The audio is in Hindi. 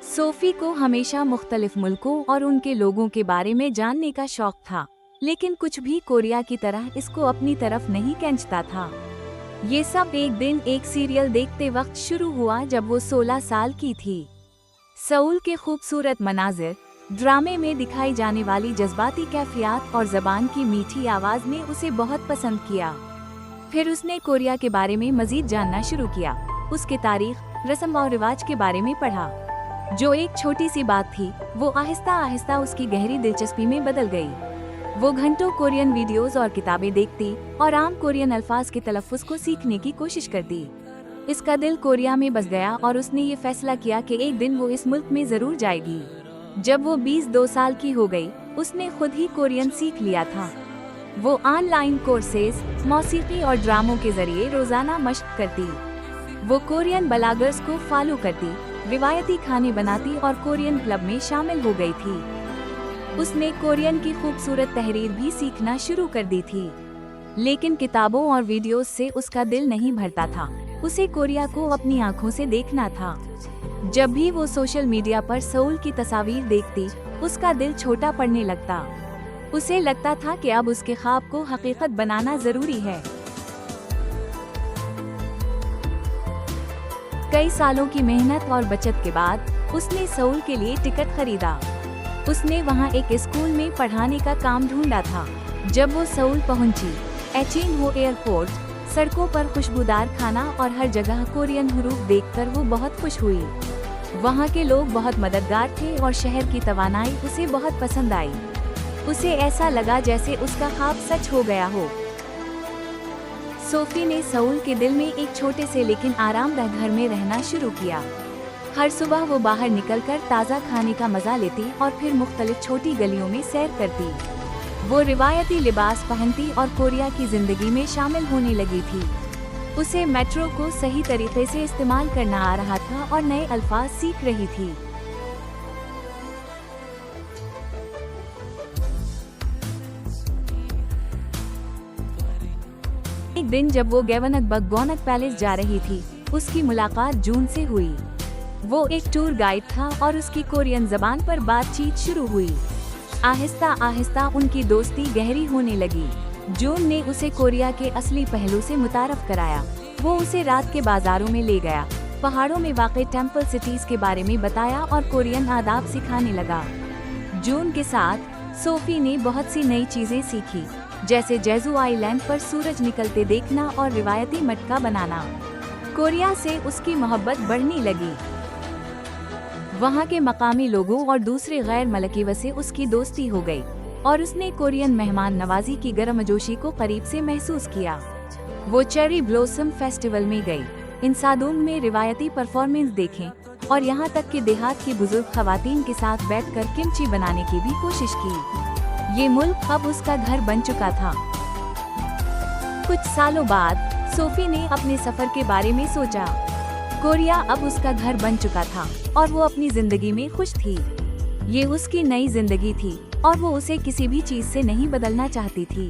सोफी को हमेशा मुख्तलिफ मुल्कों और उनके लोगों के बारे में जानने का शौक था, लेकिन कुछ भी कोरिया की तरह इसको अपनी तरफ नहीं खींचता था। ये सब एक दिन एक सीरियल देखते वक्त शुरू हुआ जब वो 16 साल की थी। सऊल के खूबसूरत मनाजिर, ड्रामे में दिखाई जाने वाली जज्बाती कैफियत और जबान की मीठी आवाज ने उसे बहुत पसंद किया। फिर उसने कोरिया के बारे में मजीद जानना शुरू किया। उसके तारीख, रस्म और रिवाज के बारे में पढ़ा। जो एक छोटी सी बात थी, वो आहिस्ता आहिस्ता उसकी गहरी दिलचस्पी में बदल गई। वो घंटों कोरियन वीडियोस और किताबें देखती और आम कोरियन अल्फाज के तलफ़्फ़ुज़ को सीखने की कोशिश करती। इसका दिल कोरिया में बस गया और उसने ये फैसला किया कि एक दिन वो इस मुल्क में जरूर जाएगी। जब वो 22 साल की हो गई, उसने खुद ही कोरियन सीख लिया था। वो ऑनलाइन कोर्सेज, मौसीकी और ड्रामों के जरिए रोजाना मशक करती। वो कोरियन ब्लॉगर्स को फॉलो करती, रिवायती खाने बनाती और कोरियन क्लब में शामिल हो गई थी। उसने कोरियन की खूबसूरत तहरीर भी सीखना शुरू कर दी थी, लेकिन किताबों और वीडियोस से उसका दिल नहीं भरता था। उसे कोरिया को अपनी आंखों से देखना था। जब भी वो सोशल मीडिया पर सऊल की तस्वीर देखती, उसका दिल छोटा पड़ने लगता। उसे लगता था कि अब उसके ख्वाब को हकीकत बनाना जरूरी है। कई सालों की मेहनत और बचत के बाद उसने सऊल के लिए टिकट खरीदा। उसने वहां एक स्कूल में पढ़ाने का काम ढूंढा था। जब वो सऊल पहुंची, एचिनहो एयरपोर्ट, सड़कों पर खुशबूदार खाना और हर जगह कोरियन हरूफ देखकर वो बहुत खुश हुई। वहाँ के लोग बहुत मददगार थे और शहर की तवानाई उसे बहुत पसंद आई। उसे ऐसा लगा जैसे उसका ख्वाब सच हो गया हो। सोफी ने सऊल के दिल में एक छोटे से लेकिन आरामदायक घर में रहना शुरू किया। हर सुबह वो बाहर निकलकर ताज़ा खाने का मजा लेती और फिर मुख्तलिफ छोटी गलियों में सैर करती। वो रिवायती लिबास पहनती और कोरिया की जिंदगी में शामिल होने लगी थी। उसे मेट्रो को सही तरीके से इस्तेमाल करना आ रहा था और नए अल्फाज सीख रही थी। एक दिन जब वो गवनक पैलेस जा रही थी, उसकी मुलाकात जून से हुई। वो एक टूर गाइड था और उसकी कोरियन जबान पर बातचीत शुरू हुई। आहिस्ता आहिस्ता उनकी दोस्ती गहरी होने लगी। जून ने उसे कोरिया के असली पहलू से मुतारफ कराया। वो उसे रात के बाजारों में ले गया, पहाड़ों में वाक़ई टेम्पल सिटीज के बारे में बताया और कोरियन आदाब सिखाने लगा। जून के साथ सोफी ने बहुत सी नई चीजें सीखी, जैसे जेजू आइलैंड पर सूरज निकलते देखना और रिवायती मटका बनाना। कोरिया से उसकी मोहब्बत बढ़ने लगी। वहाँ के मकामी लोगों और दूसरे गैर मुल्कियों से उसकी दोस्ती हो गई और उसने कोरियन मेहमान नवाजी की गर्मजोशी को करीब से महसूस किया। वो चेरी ब्लॉसम फेस्टिवल में गई, इंसादोंग में रिवायती परफॉर्मेंस देखें और यहाँ तक कि देहात की बुजुर्ग खवातीन के साथ बैठकर किमची बनाने की भी कोशिश की। ये मुल्क अब उसका घर बन चुका था। कुछ सालों बाद सोफी ने अपने सफर के बारे में सोचा। कोरिया अब उसका घर बन चुका था और वो अपनी जिंदगी में खुश थी। ये उसकी नई जिंदगी थी और वो उसे किसी भी चीज से नहीं बदलना चाहती थी।